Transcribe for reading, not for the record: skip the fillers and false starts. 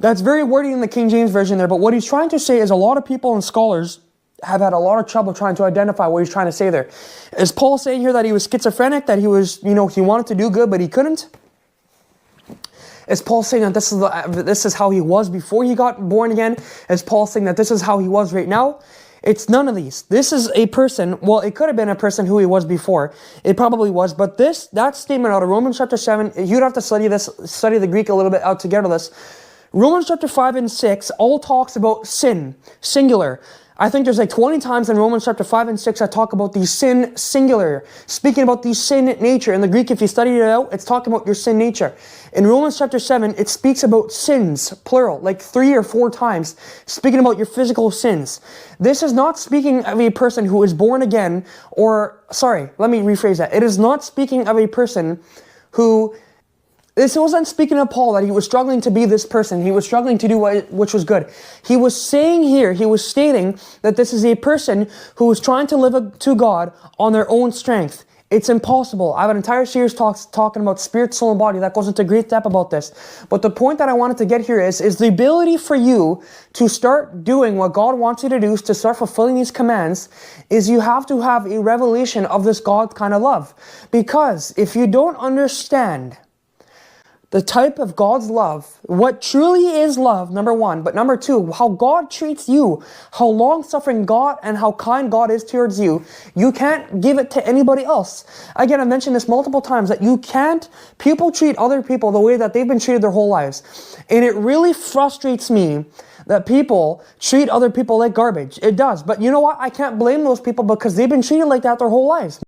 That's very wordy in the King James Version there, but what he's trying to say is a lot of people and scholars have had a lot of trouble trying to identify what he's trying to say there. Is Paul saying here that he was schizophrenic, that he was, he wanted to do good, but he couldn't? Is Paul saying that this is how he was before he got born again? Is Paul saying that this is how he was right now? It's none of these. This is a person, well, it could have been a person who he was before. It probably was, but that statement out of Romans chapter 7, you'd have to study the Greek a little bit out to get to this. Romans chapter 5 and 6 all talks about sin, singular. I think there's like 20 times in Romans chapter 5 and 6 that talk about the sin singular, speaking about the sin nature. In the Greek, if you study it out, it's talking about your sin nature. In Romans chapter 7, it speaks about sins, plural, like 3 or 4 times, speaking about your physical sins. This is not speaking of a person who is born again, let me rephrase that. It is not speaking of a person who... This wasn't speaking of Paul that he was struggling to be this person. He was struggling to do which was good. He was saying here, he was stating that this is a person who is trying to live to God on their own strength. It's impossible. I have an entire series talking about spirit, soul, and body that goes into great depth about this. But the point that I wanted to get here is the ability for you to start doing what God wants you to do, to start fulfilling these commands, is you have to have a revelation of this God kind of love. Because if you don't understand the type of God's love, what truly is love, number one, but number two, how God treats you, how long-suffering God and how kind God is towards you, you can't give it to anybody else. Again, I've mentioned this multiple times, that people treat other people the way that they've been treated their whole lives. And it really frustrates me that people treat other people like garbage. It does. But you know what? I can't blame those people because they've been treated like that their whole lives.